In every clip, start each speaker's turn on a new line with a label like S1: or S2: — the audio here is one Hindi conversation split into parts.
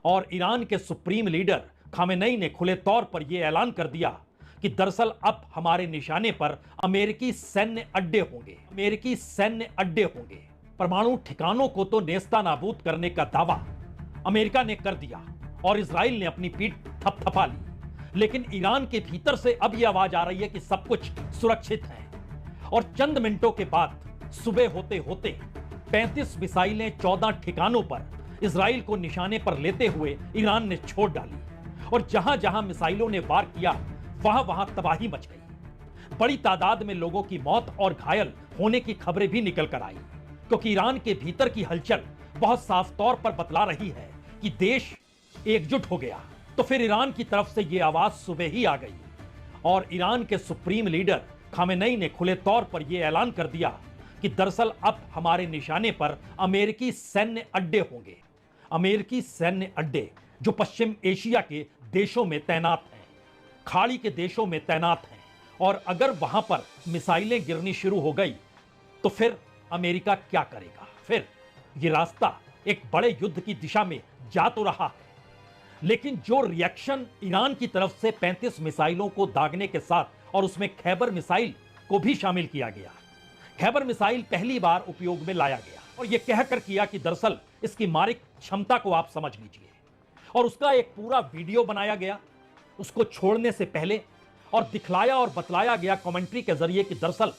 S1: और ईरान के सुप्रीम लीडर खामेनेई ने खुले तौर पर यह ऐलान कर दिया कि दरअसल अब हमारे निशाने पर अमेरिकी सैन्य अड्डे होंगे। अमेरिकी सैन्य अड्डे होंगे। परमाणु ठिकानों को तो नेस्तानाबूद करने का दावा अमेरिका ने कर दिया और इजराइल ने अपनी पीठ थपथपा ली, लेकिन ईरान के भीतर से अब यह आवाज आ रही है कि सब कुछ सुरक्षित है। और चंद मिनटों के बाद सुबह होते होते 35 मिसाइलें 14 ठिकानों पर इजराइल को निशाने पर लेते हुए ईरान ने छोड़ डाली और जहां जहां मिसाइलों ने वार किया वहां वहां तबाही मच गई। बड़ी तादाद में लोगों की मौत और घायल होने की खबरें भी निकल कर आई, क्योंकि ईरान के भीतर की हलचल बहुत साफ तौर पर बतला रही है कि देश एकजुट हो गया। तो फिर ईरान की तरफ से यह आवाज सुबह ही आ गई और ईरान के सुप्रीम लीडर खामेनेई ने खुले तौर पर यह ऐलान कर दिया कि दरअसल अब हमारे निशाने पर अमेरिकी सैन्य अड्डे होंगे। अमेरिकी सैन्य अड्डे जो पश्चिम एशिया के देशों में तैनात हैं, खाड़ी के देशों में तैनात हैं, और अगर वहां पर मिसाइलें गिरनी शुरू हो गई तो फिर अमेरिका क्या करेगा? फिर यह रास्ता एक बड़े युद्ध की दिशा में जा तो रहा है, लेकिन जो रिएक्शन ईरान की तरफ से 35 मिसाइलों को दागने के साथ और उसमें खैबर मिसाइल को भी शामिल किया गया। खैबर मिसाइल पहली बार उपयोग में लाया गया और यह कहकर किया कि दरअसल इसकी मारक क्षमता को आप समझ लीजिए, और उसका एक पूरा वीडियो बनाया गया उसको छोड़ने से पहले, और दिखलाया और बतलाया गया कमेंट्री के जरिए कि दरअसल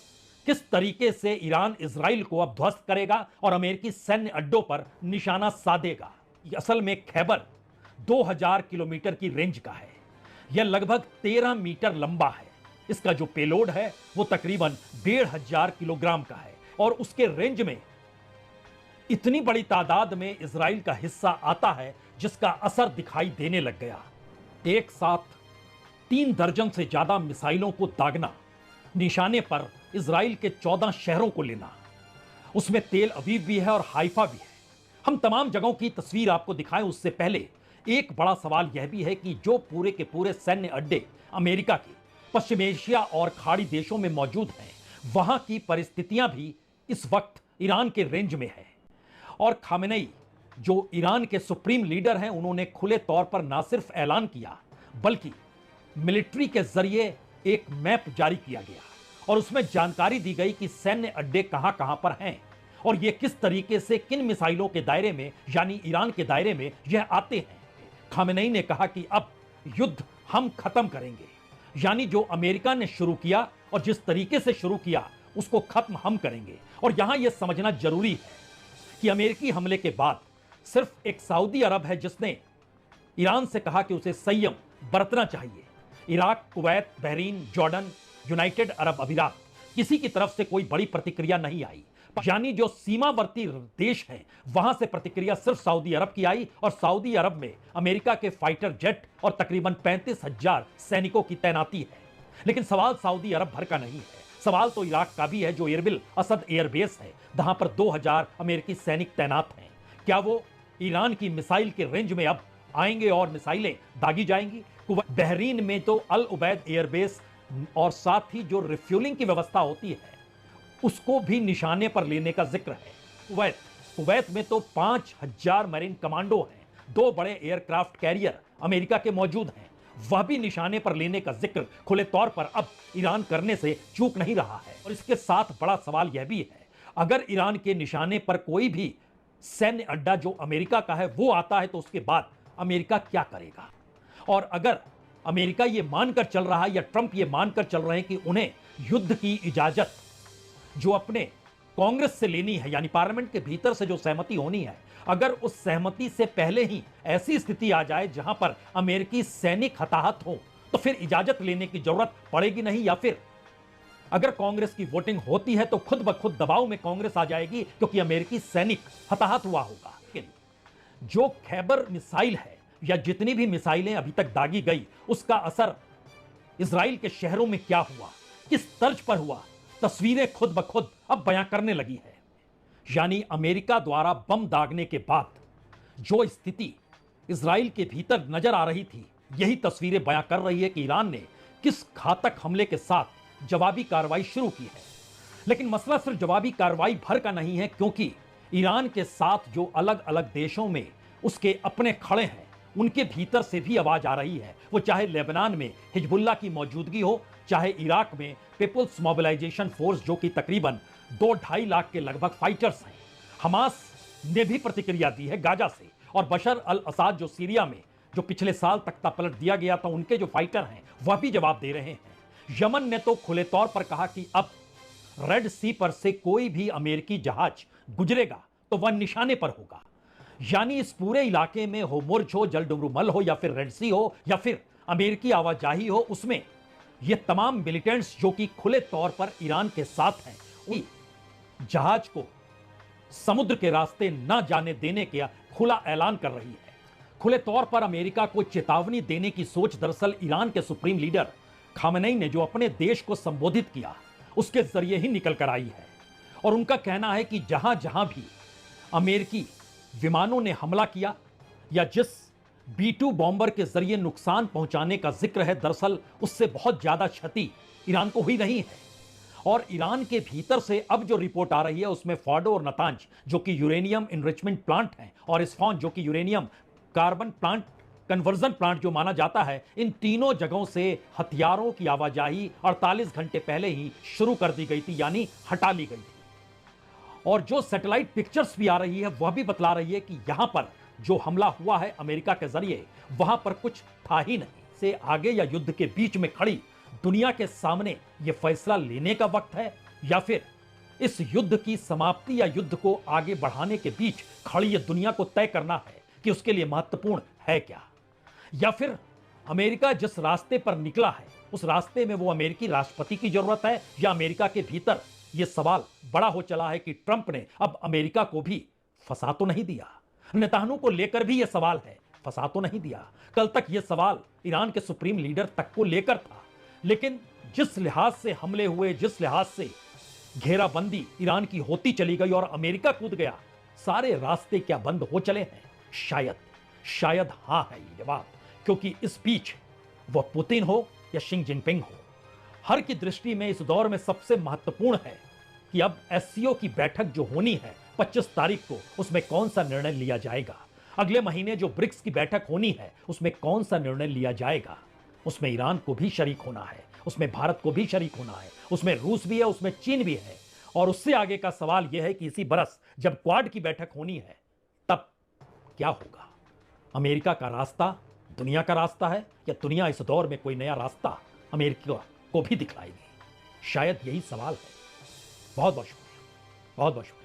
S1: किस तरीके से ईरान इजराइल को अब ध्वस्त करेगा और अमेरिकी सैन्य अड्डों पर निशाना साधेगा। असल में खैबर 2000 किलोमीटर की रेंज का है। यह लगभग 13 मीटर लंबा है। इसका जो पेलोड है वो तकरीबन 1500 किलोग्राम का है और उसके रेंज में इतनी बड़ी तादाद में इजराइल का हिस्सा आता है जिसका असर दिखाई देने लग गया। एक साथ 3 दर्जन से ज्यादा मिसाइलों को दागना, निशाने पर इजराइल के 14 शहरों को लेना, उसमें तेल अवीव भी है और हाइफा भी है। हम तमाम जगहों की तस्वीर आपको दिखाएं उससे पहले एक बड़ा सवाल यह भी है कि जो पूरे के पूरे सैन्य अड्डे अमेरिका के पश्चिम एशिया और खाड़ी देशों में मौजूद हैं, वहां की परिस्थितियां भी इस वक्त ईरान के रेंज में है। और खामेनेई जो ईरान के सुप्रीम लीडर हैं, उन्होंने खुले तौर पर ना सिर्फ ऐलान किया बल्कि मिलिट्री के जरिए एक मैप जारी किया गया और उसमें जानकारी दी गई कि सैन्य अड्डे कहां कहां पर हैं और ये किस तरीके से किन मिसाइलों के दायरे में, यानी ईरान के दायरे में यह आते हैं। खामेनेई ने कहा कि अब युद्ध हम खत्म करेंगे, यानी जो अमेरिका ने शुरू किया और जिस तरीके से शुरू किया उसको खत्म हम करेंगे। और यहां यह समझना जरूरी है कि अमेरिकी हमले के बाद सिर्फ एक सऊदी अरब है जिसने ईरान से कहा कि उसे संयम बरतना चाहिए। Iraq, Kuwait, Bahrain, Jordan, United Arab अमीरात, किसी की तरफ से कोई बड़ी प्रतिक्रिया नहीं आई। यानी जो सीमावर्ती देश हैं वहां से प्रतिक्रिया सिर्फ सऊदी अरब की आई और सऊदी अरब में अमेरिका के फाइटर जेट और तकरीबन 35,000 सैनिकों की तैनाती है। लेकिन सवाल सऊदी अरब भर का नहीं है, सवाल तो इराक का भी है जो एरबिल असद एयरबेस है, जहां पर 2000 अमेरिकी सैनिक तैनात हैं। क्या वो ईरान की मिसाइल के रेंज में अब आएंगे और मिसाइलें दागी जाएंगी? बहरीन में तो अल उबैद एयरबेस और साथ ही जो रिफ्यूलिंग की व्यवस्था होती है उसको भी निशाने पर लेने का जिक्र है। कुवैत में तो 5000 मरीन कमांडो हैं, 2 बड़े एयरक्राफ्ट कैरियर अमेरिका के मौजूद हैं, वह भी निशाने पर लेने का जिक्र खुले तौर पर अब ईरान करने से चूक नहीं रहा है। और इसके साथ बड़ा सवाल यह भी है, अगर ईरान के निशाने पर कोई भी सैन्य अड्डा जो अमेरिका का है वो आता है तो उसके बाद अमेरिका क्या करेगा? और अगर अमेरिका ये मानकर चल रहा है या ट्रंप ये मानकर चल रहे हैं कि उन्हें युद्ध की इजाजत जो अपने कांग्रेस से लेनी है, यानी पार्लियामेंट के भीतर से जो सहमति होनी है, अगर उस सहमति से पहले ही ऐसी स्थिति आ जाए जहां पर अमेरिकी सैनिक हताहत हो तो फिर इजाजत लेने की जरूरत पड़ेगी नहीं, या फिर अगर कांग्रेस की वोटिंग होती है तो खुद ब खुद दबाव में कांग्रेस आ जाएगी क्योंकि अमेरिकी सैनिक हताहत हुआ होगा। लेकिन जो खैबर मिसाइल है या जितनी भी मिसाइलें अभी तक दागी गई उसका असर इजराइल के शहरों में क्या हुआ, किस तर्ज पर हुआ, तस्वीरें खुद ब खुद अब बयां करने लगी है। यानी अमेरिका द्वारा बम दागने के बाद जो स्थिति इजराइल के भीतर नजर आ रही थी, यही तस्वीरें बयां कर रही है कि ईरान ने किस घातक हमले के साथ जवाबी कार्रवाई शुरू की है। लेकिन मसला सिर्फ जवाबी कार्रवाई भर का नहीं है, क्योंकि ईरान के साथ जो अलग अलग देशों में उसके अपने खड़े हैं उनके भीतर से भी आवाज आ रही है। वो चाहे लेबनान में हिजबुल्लाह की मौजूदगी हो, चाहे इराक में पीपुल्स मोबिलाइजेशन फोर्स जो कि तकरीबन 2-2.5 लाख के लगभग फाइटर्स हैं। हमास ने भी प्रतिक्रिया दी है गाजा से, और बशर अल असाद जो सीरिया में जो पिछले साल तख्ता पलट दिया गया था, उनके जो फाइटर हैं वह भी जवाब दे रहे हैं। यमन ने तो खुले तौर पर कहा कि अब रेड सी पर से कोई भी अमेरिकी जहाज गुजरेगा तो वह निशाने पर होगा। यानी इस पूरे इलाके में हो मुर्ज हो, जलडुमरूमल हो, या फिर रेड सी हो, या फिर अमेरिकी आवाजाही हो, उसमें ये तमाम मिलिटेंट्स जो कि खुले तौर पर ईरान के साथ हैं, उन जहाज को समुद्र के रास्ते न जाने देने का खुला ऐलान कर रही है। खुले तौर पर अमेरिका को चेतावनी देने की सोच दरअसल ईरान के सुप्रीम लीडर खामेनेई ने जो अपने देश को संबोधित किया उसके जरिए ही निकल कर आई है। और उनका कहना है कि जहां जहां भी अमेरिकी विमानों ने हमला किया या जिस B-2 बॉम्बर के जरिए नुकसान पहुंचाने का जिक्र है, दरअसल उससे बहुत ज्यादा क्षति ईरान को हुई नहीं है। और ईरान के भीतर से अब जो रिपोर्ट आ रही है उसमें फॉर्डो और नतांज जो कि यूरेनियम इनरिचमेंट प्लांट हैं, और इस्फहान जो कि uranium carbon plant conversion plant जो माना जाता है, इन तीनों जगहों से हथियारों की आवाजाही 48 घंटे पहले ही शुरू कर दी गई थी, यानी हटा ली गई थी। और जो सैटेलाइट पिक्चर्स भी आ रही है वह भी बतला रही है कि यहां पर जो हमला हुआ है अमेरिका के जरिए, वहां पर कुछ था ही नहीं। से आगे या युद्ध के बीच में खड़ी दुनिया के सामने यह फैसला लेने का वक्त है, या फिर इस युद्ध की समाप्ति या युद्ध को आगे बढ़ाने के बीच खड़ी यह दुनिया को तय करना है कि उसके लिए महत्वपूर्ण है क्या। या फिर अमेरिका जिस रास्ते पर निकला है उस रास्ते में वो अमेरिकी राष्ट्रपति की जरूरत है, या अमेरिका के भीतर यह सवाल बड़ा हो चला है कि ट्रंप ने अब अमेरिका को भी फंसा तो नहीं दिया। नेतान्याहू को लेकर भी यह सवाल है, फंसा तो नहीं दिया। कल तक यह सवाल ईरान के सुप्रीम लीडर तक को लेकर था, लेकिन जिस लिहाज से हमले हुए, जिस लिहाज से घेराबंदी ईरान की होती चली गई और अमेरिका कूद गया, सारे रास्ते क्या बंद हो चले हैं? शायद हां है ये जवाब, क्योंकि इस बीच वह पुतिन हो या शी जिनपिंग हो, हर की दृष्टि में इस दौर में सबसे महत्वपूर्ण है कि अब एससीओ की बैठक जो होनी है 25 तारीख को, उसमें कौन सा निर्णय लिया जाएगा। अगले महीने जो ब्रिक्स की बैठक होनी है उसमें कौन सा निर्णय लिया जाएगा। उसमें ईरान को भी शरीक होना है, उसमें भारत को भी शरीक होना है, उसमें रूस भी है, उसमें चीन भी है। और उससे आगे का सवाल यह है कि इसी बरस जब क्वाड की बैठक होनी है तब क्या होगा। अमेरिका का रास्ता दुनिया का रास्ता है, या दुनिया इस दौर में कोई नया रास्ता अमेरिका को भी दिखलाएगी? शायद यही सवाल है। बहुत बहुत शुक्रिया, बहुत बहुत शुक्रिया।